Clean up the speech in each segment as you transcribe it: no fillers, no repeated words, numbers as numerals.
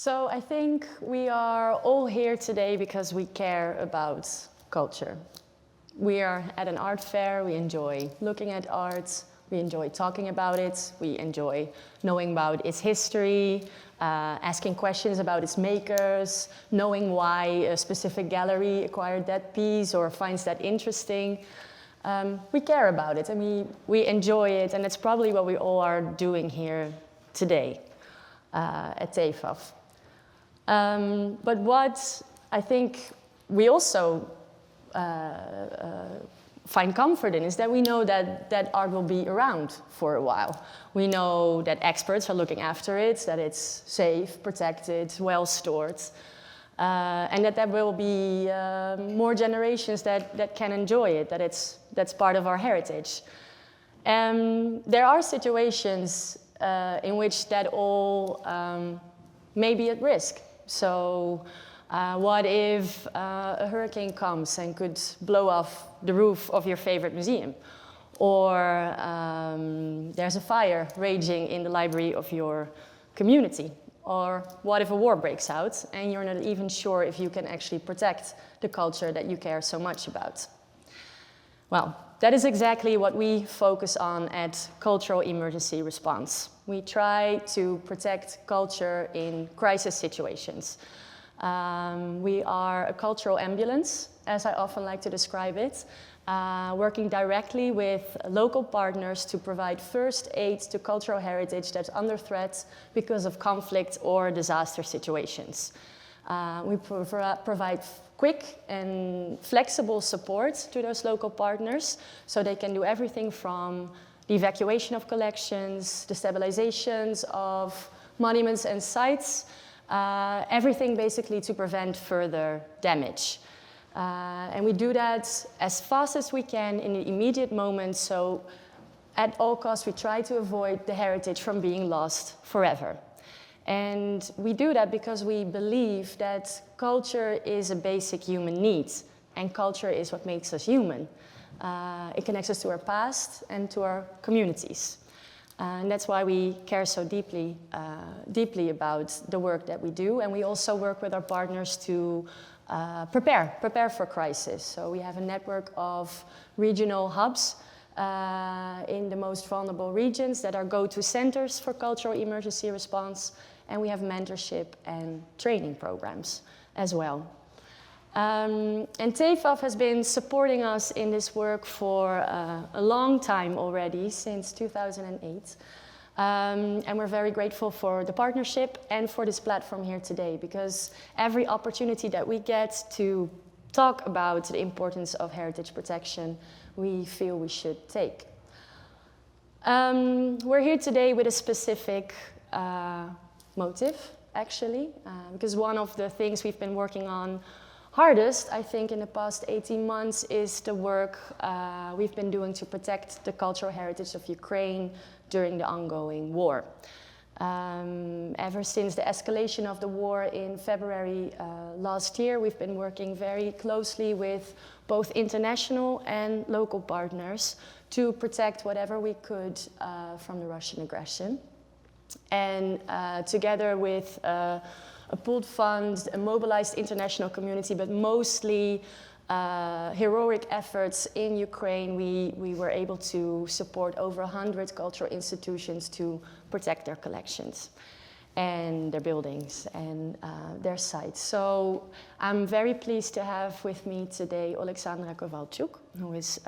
So I think we are all here today because we care about culture. We are at an art fair, we enjoy looking at art, we enjoy talking about it, we enjoy knowing about its history, asking questions about its makers, knowing why a specific gallery acquired that piece or finds that interesting. We care about it and we enjoy it, and that's probably what we all are doing here today at TEFAF. But what I think we also find comfort in is that we know that art will be around for a while. We know that experts are looking after it, that it's safe, protected, well stored, and that there will be more generations that can enjoy it, that's part of our heritage. There are situations in which that all may be at risk. So what if a hurricane comes and could blow off the roof of your favorite museum? Or there's a fire raging in the library of your community? Or what if a war breaks out and you're not even sure if you can actually protect the culture that you care so much about? Well, that is exactly what we focus on at Cultural Emergency Response. We try to protect culture in crisis situations. We are a cultural ambulance, as I often like to describe it, working directly with local partners to provide first aid to cultural heritage that's under threat because of conflict or disaster situations. We provide quick and flexible support to those local partners so they can do everything from the evacuation of collections, the stabilizations of monuments and sites, everything basically to prevent further damage. And we do that as fast as we can in the immediate moment, so at all costs we try to avoid the heritage from being lost forever. And we do that because we believe that culture is a basic human need, and culture is what makes us human. It connects us to our past and to our communities. And that's why we care so deeply about the work that we do. And we also work with our partners to prepare for crisis. So we have a network of regional hubs in the most vulnerable regions that are go-to centers for cultural emergency response. And we have mentorship and training programs as well. And TEFAF has been supporting us in this work for a long time already, since 2008. And we're very grateful for the partnership and for this platform here today, because every opportunity that we get to talk about the importance of heritage protection, we feel we should take. We're here today with a specific motive, actually, because one of the things we've been working on hardest, I think, in the past 18 months is the work we've been doing to protect the cultural heritage of Ukraine during the ongoing war. Ever since the escalation of the war in February last year, we've been working very closely with both international and local partners to protect whatever we could from the Russian aggression. And together with a pooled fund, a mobilized international community, but mostly heroic efforts in Ukraine, we were able to support over 100 cultural institutions to protect their collections and their buildings and their sites. So I'm very pleased to have with me today Oleksandra Kovalchuk, who is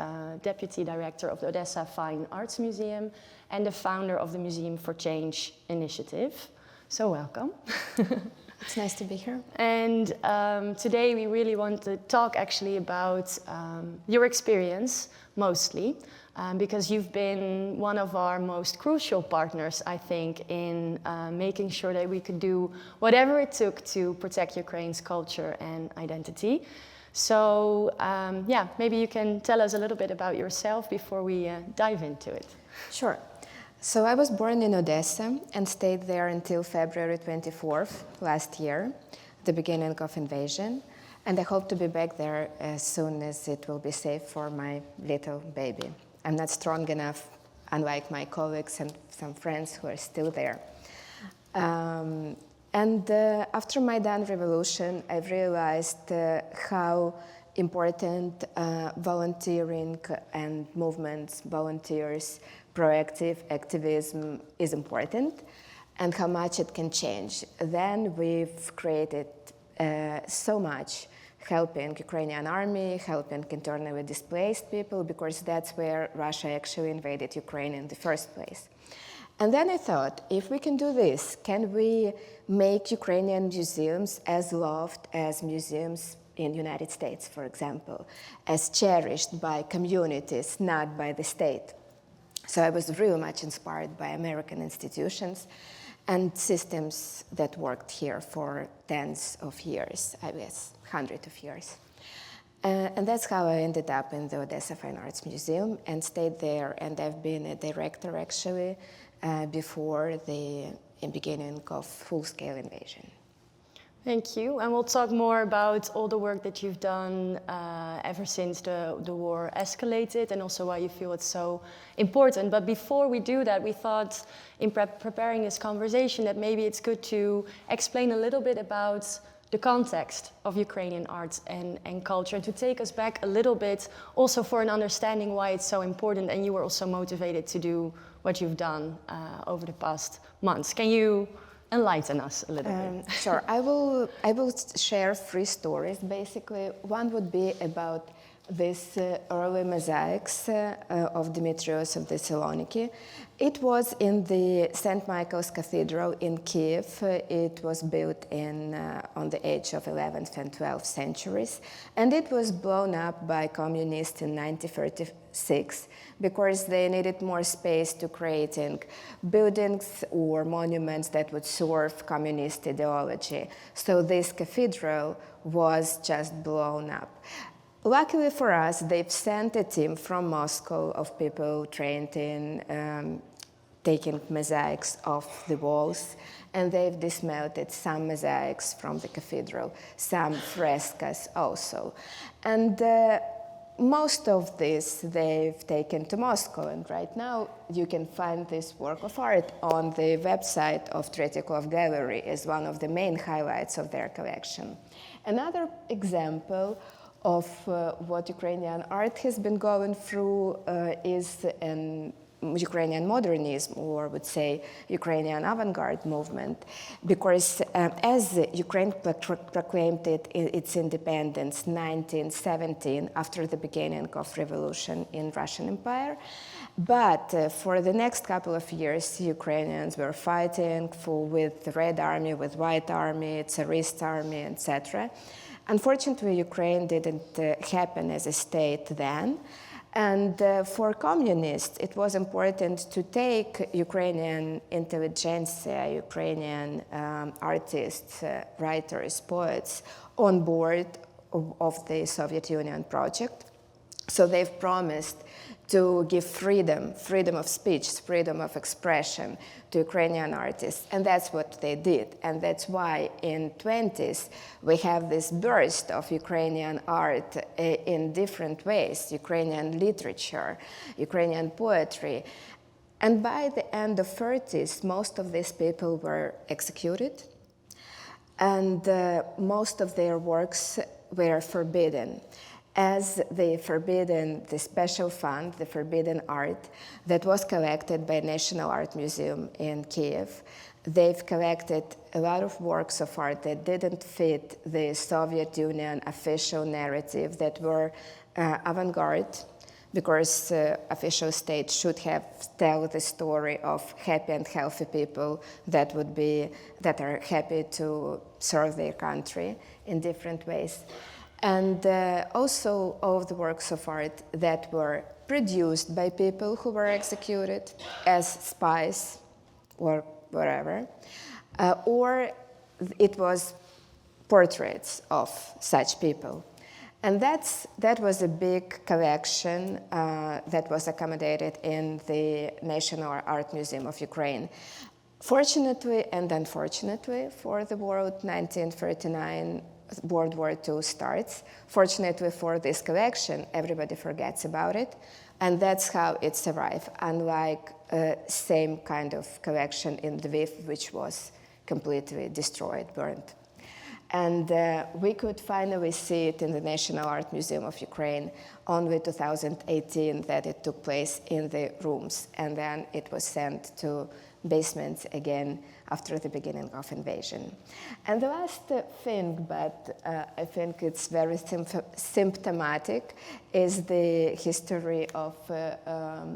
Deputy Director of the Odessa Fine Arts Museum and the founder of the Museum for Change initiative. So welcome. It's nice to be here. And today we really want to talk actually about your experience mostly, because you've been one of our most crucial partners, I think, in making sure that we could do whatever it took to protect Ukraine's culture and identity. So yeah, maybe you can tell us a little bit about yourself before we dive into it. Sure. So I was born in Odessa and stayed there until February 24th last year, the beginning of invasion. And I hope to be back there as soon as it will be safe for my little baby. I'm not strong enough, unlike my colleagues and some friends who are still there. And And after Maidan revolution, I realized how important volunteering and movements, volunteers, proactive activism is important, and how much it can change. Then we've created so much, helping Ukrainian army, helping internally displaced people, because that's where Russia actually invaded Ukraine in the first place. And then I thought, if we can do this, can we make Ukrainian museums as loved as museums in the United States, for example, as cherished by communities, not by the state? So I was really much inspired by American institutions and systems that worked here for tens of years, I guess, hundreds of years. And that's how I ended up in the Odessa Fine Arts Museum and stayed there. And I've been a director, actually, before the beginning of full-scale invasion. Thank you. And we'll talk more about all the work that you've done ever since the war escalated, and also why you feel it's so important. But before we do that, we thought in preparing this conversation that maybe it's good to explain a little bit about the context of Ukrainian arts and culture, and to take us back a little bit also for an understanding why it's so important, and you were also motivated to do what you've done over the past months. Can you enlighten us a little bit? Sure. I will share 3 stories, basically. One would be about these early mosaics of Demetrios of Thessaloniki. It was in the St. Michael's Cathedral in Kiev. It was built on the edge of 11th and 12th centuries, and it was blown up by communists in 1936 because they needed more space to creating buildings or monuments that would serve communist ideology. So this cathedral was just blown up. Luckily for us, they've sent a team from Moscow of people trained in taking mosaics off the walls, and they've dismantled some mosaics from the cathedral, some frescoes also. And most of this they've taken to Moscow, and right now you can find this work of art on the website of Tretyakov Gallery as one of the main highlights of their collection. Another example of what Ukrainian art has been going through is an Ukrainian modernism, or would say Ukrainian avant-garde movement, because as Ukraine proclaimed its independence in 1917 after the beginning of revolution in Russian Empire, but for the next couple of years Ukrainians were fighting with the Red Army, with White Army, Tsarist Army, etc. Unfortunately, Ukraine didn't happen as a state then. And for communists, it was important to take Ukrainian intelligentsia, Ukrainian artists, writers, poets on board of the Soviet Union project. So they've promised to give freedom of speech, freedom of expression to Ukrainian artists, and that's what they did. And that's why in 20s we have this burst of Ukrainian art in different ways, Ukrainian literature, Ukrainian poetry. And by the end of 30s, most of these people were executed, and most of their works were forbidden, as they forbidden the special fund, the forbidden art, that was collected by National Art Museum in Kiev. They've collected a lot of works of art that didn't fit the Soviet Union official narrative, that were avant-garde, because official state should have tell the story of happy and healthy people that are happy to serve their country in different ways. And also all of the works of art that were produced by people who were executed as spies or whatever, or it was portraits of such people. And that was a big collection that was accommodated in the National Art Museum of Ukraine. Fortunately and unfortunately for the world, 1939, World War II starts. Fortunately for this collection, everybody forgets about it, and that's how it survived, unlike same kind of collection in Lviv, which was completely destroyed, burned. And we could finally see it in the National Art Museum of Ukraine only 2018, that it took place in the rooms, and then it was sent to basements again after the beginning of invasion. And the last thing, but I think it's very symptomatic, is the history of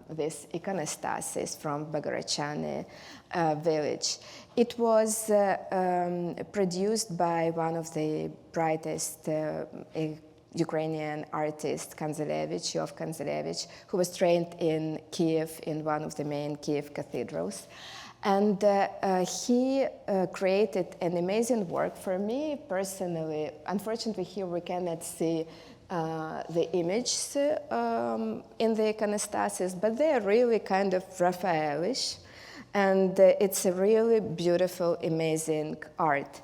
this iconostasis from Bagorachane village. It was produced by one of the brightest Ukrainian artist, Yov Kanzelevich, who was trained in Kiev in one of the main Kiev cathedrals. And he created an amazing work. For me personally, unfortunately here we cannot see the images in the iconostasis, but they are really kind of Raphaelish. And it's a really beautiful, amazing art.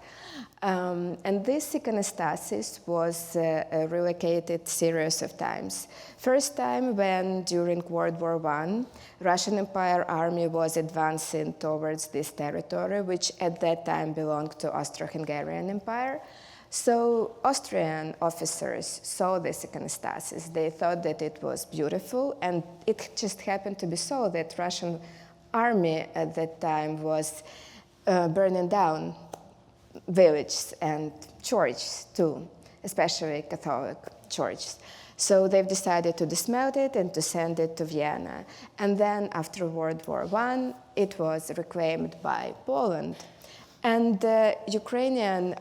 And this iconostasis was relocated series of times. First time when, during World War I, Russian Empire army was advancing towards this territory, which at that time belonged to Austro-Hungarian Empire. So Austrian officers saw this iconostasis. They thought that it was beautiful, and it just happened to be so that Russian army at that time was burning down villages and churches too, especially Catholic churches. So they've decided to dismount it and to send it to Vienna. And then after World War I, it was reclaimed by Poland. And the Ukrainian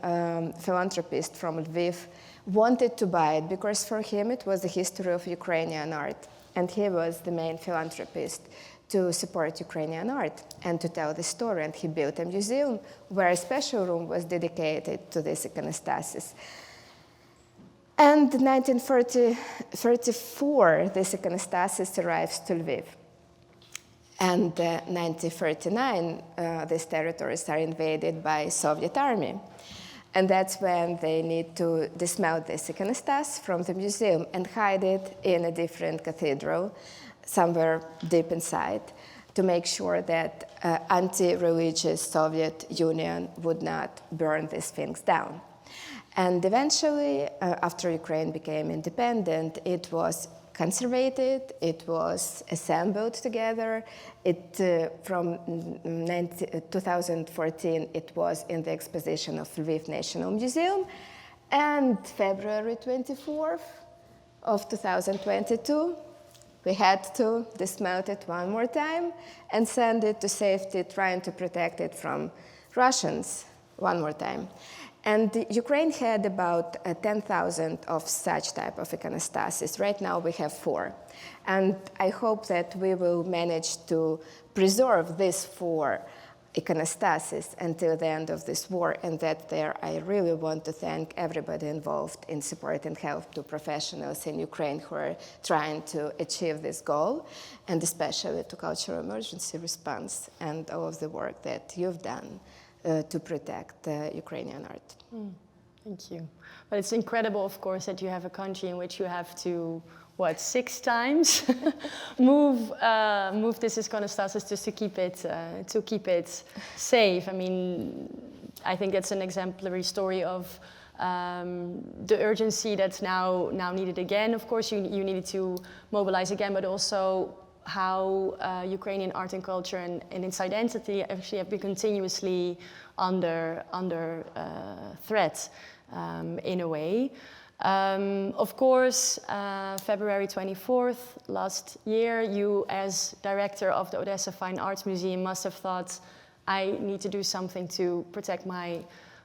philanthropist from Lviv wanted to buy it because for him it was the history of Ukrainian art. And he was the main philanthropist to support Ukrainian art and to tell the story. And he built a museum where a special room was dedicated to this iconostasis. And in 1934, this iconostasis arrives to Lviv. And in 1939, these territories are invaded by Soviet army. And that's when they need to dismount this iconostasis from the museum and hide it in a different cathedral, somewhere deep inside, to make sure that anti-religious Soviet Union would not burn these things down. And eventually, after Ukraine became independent, it was conservated, it was assembled together. From 2014, it was in the exposition of Lviv National Museum. And February 24th of 2022, we had to dismount it one more time and send it to safety, trying to protect it from Russians one more time. And Ukraine had about 10,000 of such type of iconostasis. Right now we have 4. And I hope that we will manage to preserve these 4 iconostasis until the end of this war, and that there I really want to thank everybody involved in supporting help to professionals in Ukraine who are trying to achieve this goal, and especially to Cultural Emergency Response and all of the work that you've done to protect Ukrainian art. Thank you. But it's incredible, of course, that you have a country in which you have to, 6 times move this iconostasis just to keep it safe. I mean, I think that's an exemplary story of the urgency that's now needed again. Of course, you needed to mobilize again, but also how Ukrainian art and culture and its identity actually have been continuously under threat in a way. Of course, February 24th last year, you as director of the Odessa Fine Arts Museum must have thought, I need to do something to protect my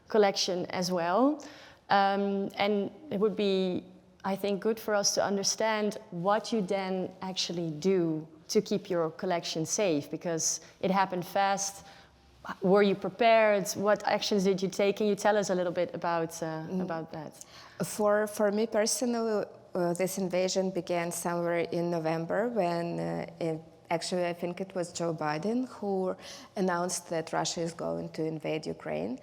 collection as well. And it would be, I think, good for us to understand what you then actually do to keep your collection safe, because it happened fast. Were you prepared? What actions did you take? Can you tell us a little bit about that? For me personally, this invasion began somewhere in November when Actually, I think it was Joe Biden who announced that Russia is going to invade Ukraine.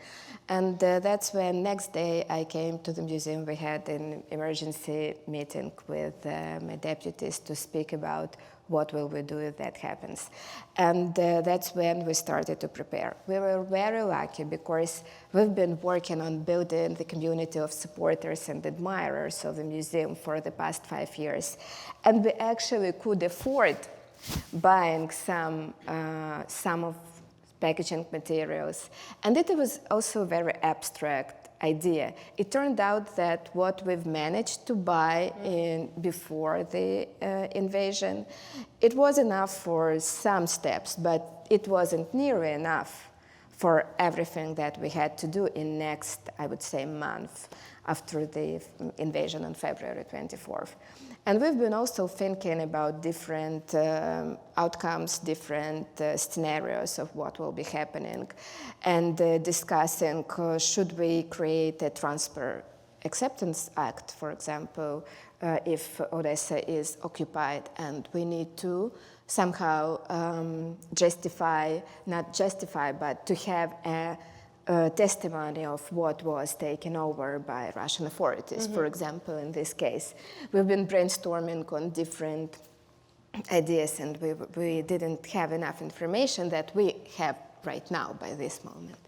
And that's when next day I came to the museum. We had an emergency meeting with my deputies to speak about what will we do if that happens. And that's when we started to prepare. We were very lucky because we've been working on building the community of supporters and admirers of the museum for the past 5 years. And we actually could afford buying some of packaging materials. And it was also a very abstract idea. It turned out that what we've managed to buy before the invasion, it was enough for some steps, but it wasn't nearly enough for everything that we had to do in next, I would say, month after the invasion on February 24th. And we've been also thinking about different outcomes, different scenarios of what will be happening, and discussing should we create a transfer acceptance act, for example, if Odessa is occupied and we need to somehow but to have a testimony of what was taken over by Russian authorities, for example, in this case. We've been brainstorming on different ideas, and we didn't have enough information that we have right now by this moment,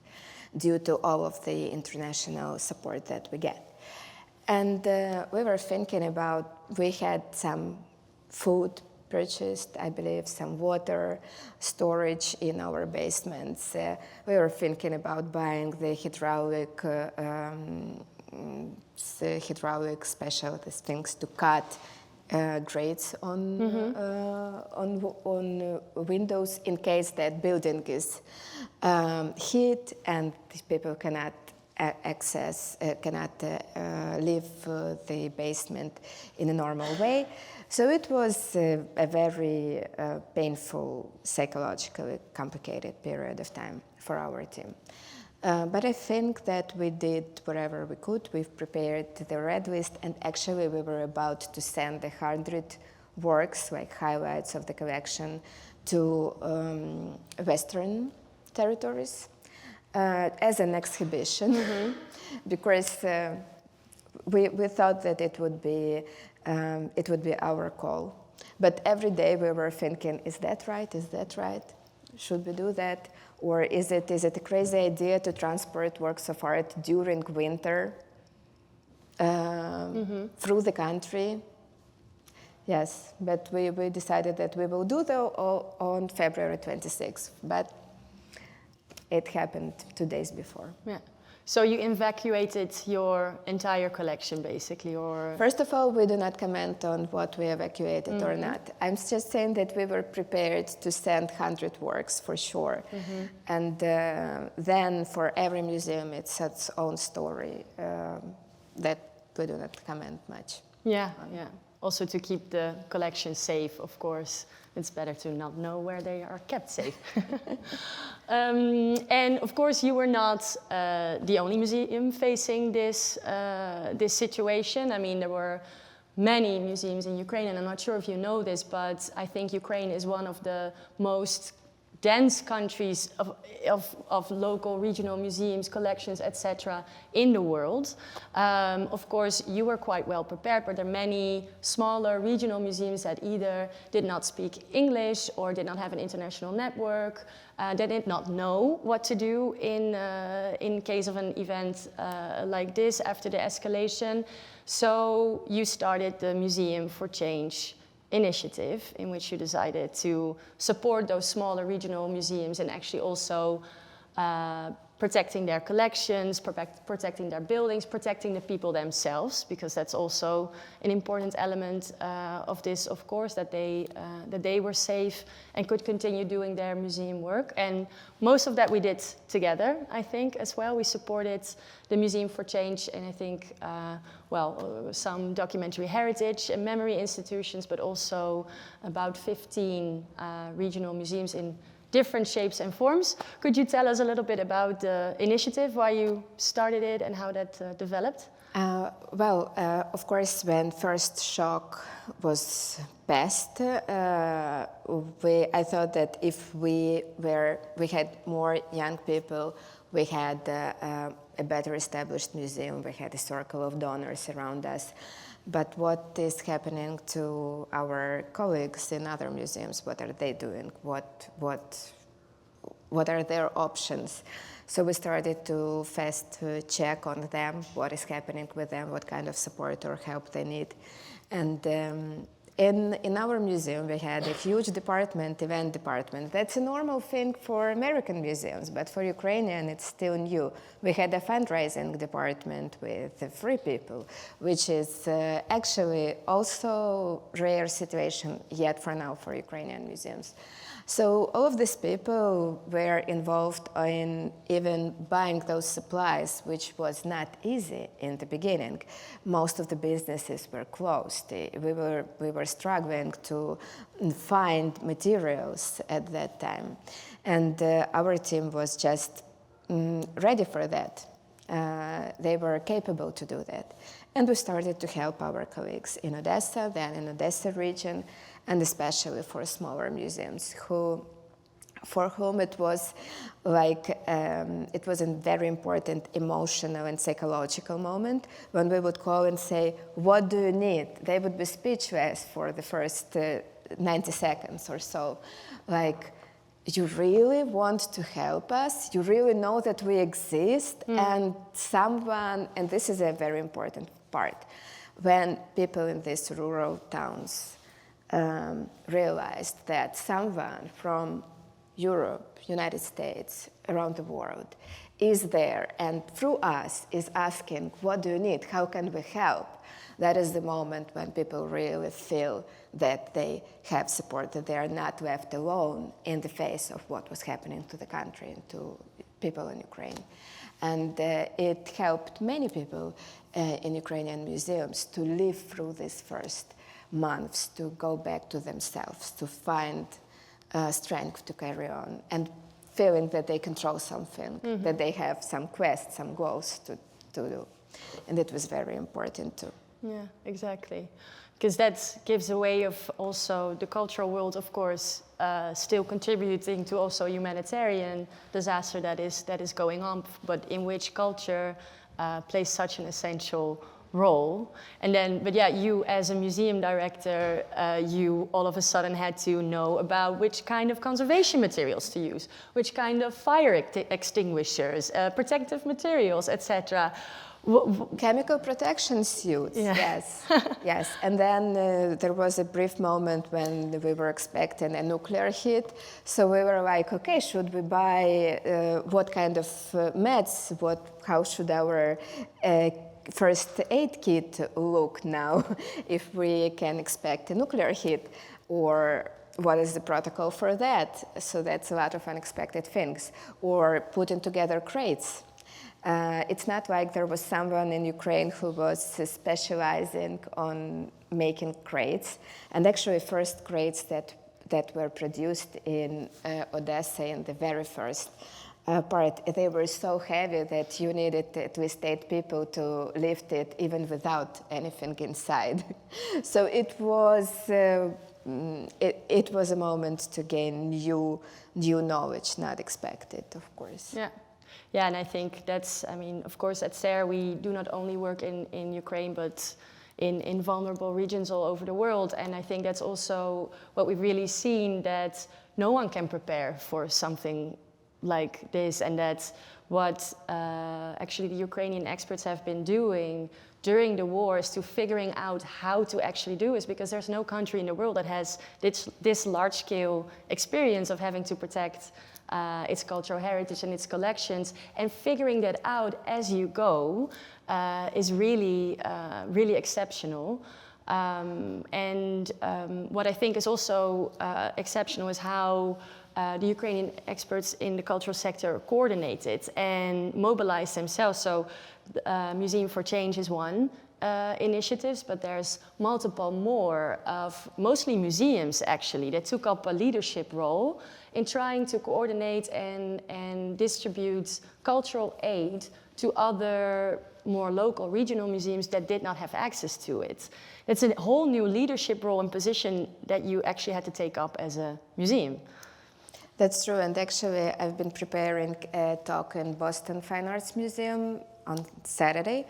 due to all of the international support that we get. And we were thinking about, we had some food purchased, I believe, some water storage in our basements. We were thinking about buying the hydraulic special things to cut grates on windows in case that building is hit and people cannot leave the basement in a normal way. So it was a very painful, psychologically complicated period of time for our team. But I think that we did whatever we could. We've prepared the red list, and actually we were about to send 100 works, like highlights of the collection, to Western territories as an exhibition, because we thought that it would be our call. But every day we were thinking, is that right? Is that right? Should we do that? Or is it a crazy idea to transport works of art during winter through the country? Yes, but we decided that we will do that on February 26th. But it happened 2 days before. Yeah. So you evacuated your entire collection, basically, or? First of all, we do not comment on what we evacuated or not. I'm just saying that we were prepared to send 100 works for sure. And then for every museum, it's its own story that we do not comment much. Yeah, yeah. Also to keep the collection safe, of course. It's better to not know where they are kept safe. And of course, you were not the only museum facing this situation. I mean, there were many museums in Ukraine, and I'm not sure if you know this, but I think Ukraine is one of the most dense countries of local, regional museums, collections, etc. in the world. Of course, you were quite well prepared, but there are many smaller regional museums that either did not speak English or did not have an international network. They did not know what to do in case of an event like this after the escalation. So you started the Museum for Change initiative, in which you decided to support those smaller regional museums and actually also protecting their collections, protecting their buildings, protecting the people themselves, because that's also an important element of this, of course, that they were safe and could continue doing their museum work. And most of that we did together, I think, as well. We supported the Museum for Change, and I think, some documentary heritage and memory institutions, but also about 15 regional museums in different shapes and forms. Could you tell us a little bit about the initiative, why you started it and how that developed? Of course, when first shock was passed, I thought that if we had more young people, we had a better established museum, we had a circle of donors around us. But what is happening to our colleagues in other museums? What are they doing? What are their options? So we started to fast check on them, what is happening with them, what kind of support or help they need. And in our museum, we had a huge department, event department. That's a normal thing for American museums, but for Ukrainian, it's still new. We had a fundraising department with 3 people, which is actually also rare situation yet for now for Ukrainian museums. So all of these people were involved in even buying those supplies, which was not easy in the beginning. Most of the businesses were closed. We were struggling to find materials at that time. And our team was just ready for that. They were capable to do that. And we started to help our colleagues in Odessa, then in Odessa region, and especially for smaller museums for whom it was like, it was a very important emotional and psychological moment when we would call and say, what do you need? They would be speechless for the first 90 seconds or so. Like, you really want to help us? You really know that we exist? And someone, and this is a very important part, when people in these rural towns realized that someone from Europe, United States, around the world is there and through us is asking, what do you need? How can we help? That is the moment when people really feel that they have support, that they are not left alone in the face of what was happening to the country and to people in Ukraine. And it helped many people in Ukrainian museums to live through these first months, to go back to themselves, to find strength to carry on, and feeling that they control something, that they have some quest, some goals to do. And it was very important too. Yeah, exactly. Because that gives a way of also the cultural world, of course, still contributing to also humanitarian disaster that is going on, but in which culture plays such an essential role. And then, but yeah, you as a museum director, you all of a sudden had to know about which kind of conservation materials to use, which kind of fire extinguishers, protective materials, etc. Chemical protection suits, yeah. Yes, yes. And then there was a brief moment when we were expecting a nuclear hit. So we were like, okay, should we buy what kind of meds? How should our first aid kit look now if we can expect a nuclear hit? Or what is the protocol for that? So that's a lot of unexpected things. Or putting together crates. It's not like there was someone in Ukraine who was specializing on making crates. And actually, first crates that were produced in Odessa in the very first part, they were so heavy that you needed at least 8 people to lift it even without anything inside. So it was a moment to gain new knowledge, not expected, of course. Yeah. Yeah, and I think that's, I mean, of course, at SER we do not only work in Ukraine, but in vulnerable regions all over the world. And I think that's also what we've really seen, that no one can prepare for something like this. And that's what actually the Ukrainian experts have been doing during the wars, to figuring out how to actually do this, because there's no country in the world that has this large-scale experience of having to protect its cultural heritage and its collections, and figuring that out as you go is really, really exceptional. What I think is also exceptional is how the Ukrainian experts in the cultural sector coordinated and mobilized themselves. So Museum for Change is one, initiatives, but there's multiple more of mostly museums actually that took up a leadership role in trying to coordinate and distribute cultural aid to other more local regional museums that did not have access to it. It's a whole new leadership role and position that you actually had to take up as a museum. That's true, and actually I've been preparing a talk in Boston Fine Arts Museum on Saturday,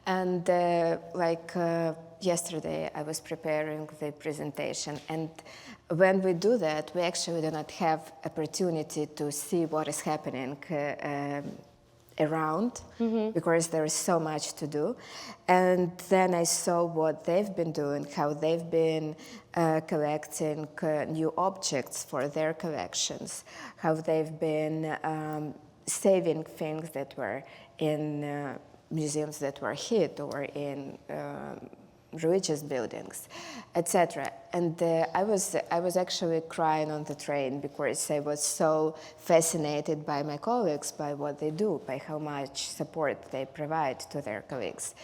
and yesterday I was preparing the presentation, and when we do that, we actually do not have opportunity to see what is happening around, because there is so much to do. And then I saw what they've been doing, how they've been collecting new objects for their collections, how they've been saving things that were in museums that were hit or in religious buildings, etc. And I was actually crying on the train because I was so fascinated by my colleagues, by what they do, by how much support they provide to their colleagues.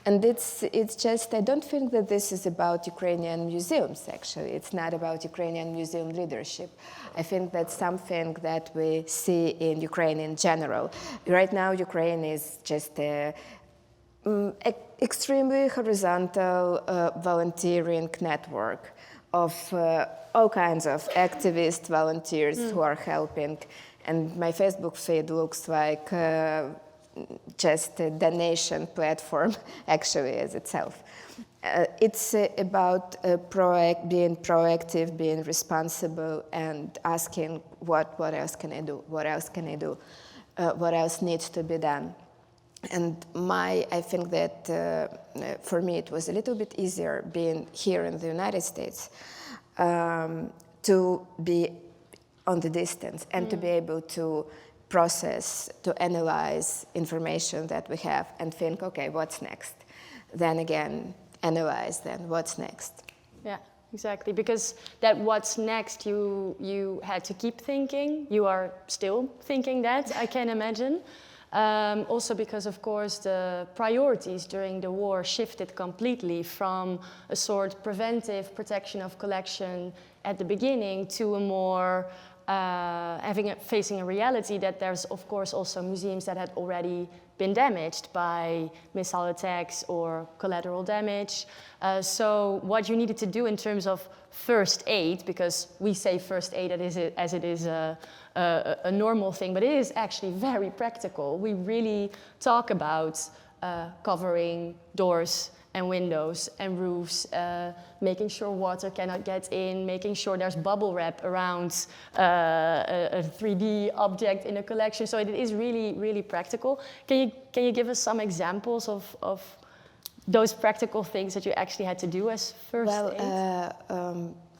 And it's just, I don't think that this is about Ukrainian museums, actually. It's not about Ukrainian museum leadership. I think that's something that we see in Ukraine in general. Right now, Ukraine is just a extremely horizontal volunteering network of all kinds of activist volunteers who are helping. And my Facebook feed looks like just a donation platform, actually, as itself. It's about being proactive, being responsible, and asking what else can I do? What else can I do? What else needs to be done? And I think that for me it was a little bit easier being here in the United States to be on the distance and to be able to process, to analyze information that we have and think, okay, what's next? Then again, analyze, then what's next? Yeah, exactly. Because that what's next, you had to keep thinking. You are still thinking that, I can imagine. Also because, of course, the priorities during the war shifted completely from a sort of preventive protection of collection at the beginning to a more facing a reality that there's, of course, also museums that had already been damaged by missile attacks or collateral damage. So what you needed to do in terms of first aid, because we say first aid as it is a normal thing, but it is actually very practical. We really talk about covering doors and windows and roofs, making sure water cannot get in, making sure there's bubble wrap around a 3D object in a collection. So it is really, really practical. Can you give us some examples of those practical things that you actually had to do as first aid?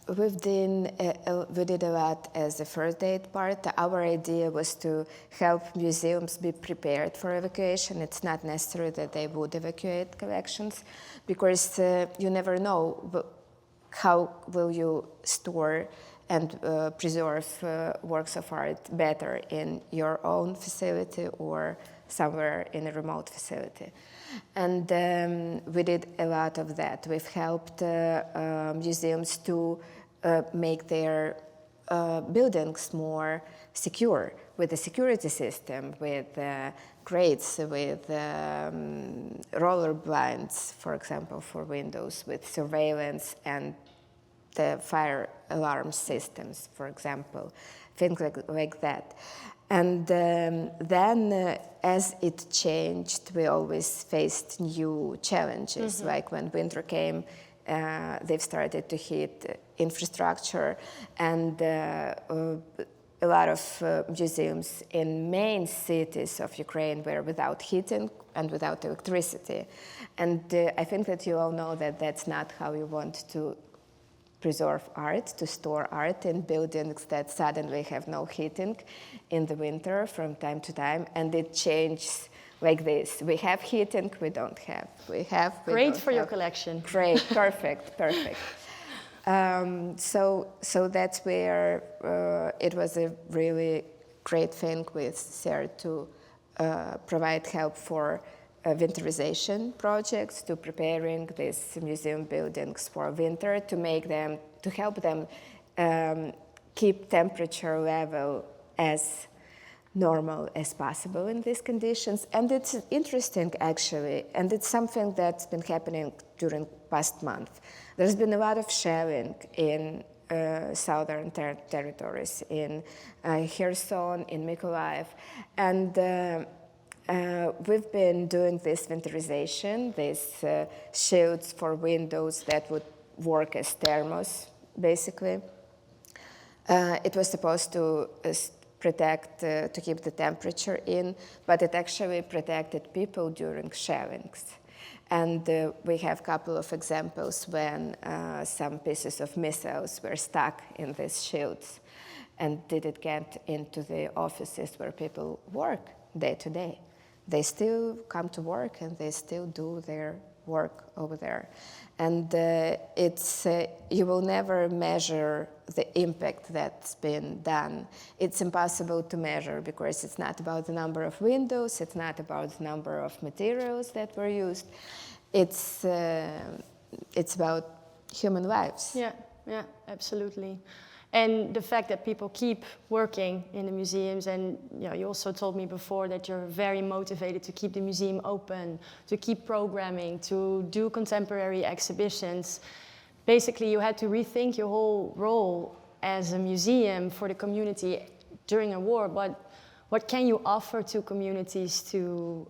We did a lot as the first aid part. Our idea was to help museums be prepared for evacuation. It's not necessary that they would evacuate collections, because you never know how will you store and preserve works of art better in your own facility or somewhere in a remote facility. And we did a lot of that. We've helped museums to make their buildings more secure with a security system, with grates, with roller blinds, for example, for windows, with surveillance and the fire alarm systems, for example, things like that. And then as it changed, we always faced new challenges. Like when winter came, they've started to hit infrastructure, and a lot of museums in main cities of Ukraine were without heating and without electricity. And I think that you all know that that's not how you want to preserve art, to store art in buildings that suddenly have no heating in the winter from time to time, and it changes like this. We have heating, we don't have. We Great for your collection. Great, perfect. So that's where it was a really great thing with SER to provide help for winterization projects, to preparing these museum buildings for winter, to help them keep temperature level as normal as possible in these conditions. And it's interesting, actually, and it's something that's been happening during past month. There's been a lot of shelling in southern territories, in Kherson, in Mykolaiv, and we've been doing this winterization, these shields for windows that would work as thermos, basically. It was supposed to protect, to keep the temperature in, but it actually protected people during shellings. And we have a couple of examples when some pieces of missiles were stuck in these shields and didn't get into the offices where people work day to day. They still come to work and they still do their work over there. And you will never measure the impact that's been done. It's impossible to measure because it's not about the number of windows, it's not about the number of materials that were used. It's about human lives. Yeah, absolutely. And the fact that people keep working in the museums, and you also told me before that you're very motivated to keep the museum open, to keep programming, to do contemporary exhibitions. Basically, you had to rethink your whole role as a museum for the community during a war. What can you offer to communities to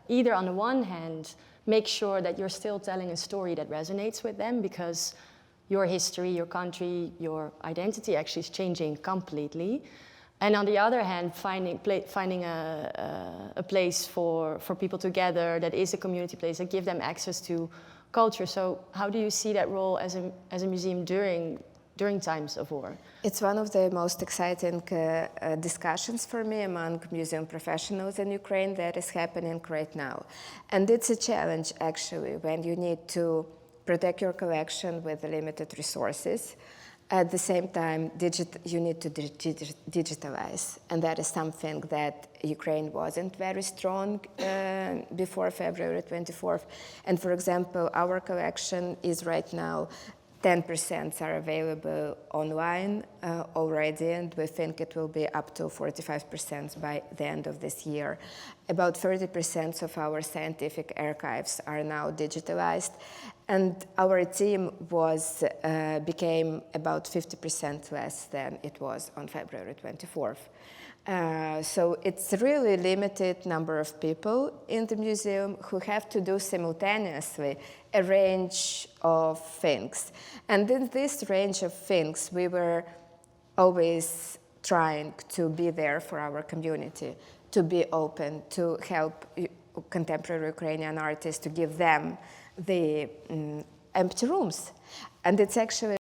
either, on the one hand, make sure that you're still telling a story that resonates with them, because your history, your country, your identity actually is changing completely. And on the other hand, finding a place for people to gather that is a community place, that give them access to culture. So how do you see that role as a museum during times of war? It's one of the most exciting discussions for me among museum professionals in Ukraine that is happening right now. And it's a challenge, actually, when you need to protect your collection with limited resources. At the same time, you need to digitalize, and that is something that Ukraine wasn't very strong before February 24th. And for example, our collection is right now 10% are available online already, and we think it will be up to 45% by the end of this year. About 30% of our scientific archives are now digitalized, and our team became about 50% less than it was on February 24th. So it's a really limited number of people in the museum who have to do simultaneously a range of things. And in this range of things, we were always trying to be there for our community, to be open, to help contemporary Ukrainian artists, to give them the empty rooms. And it's actually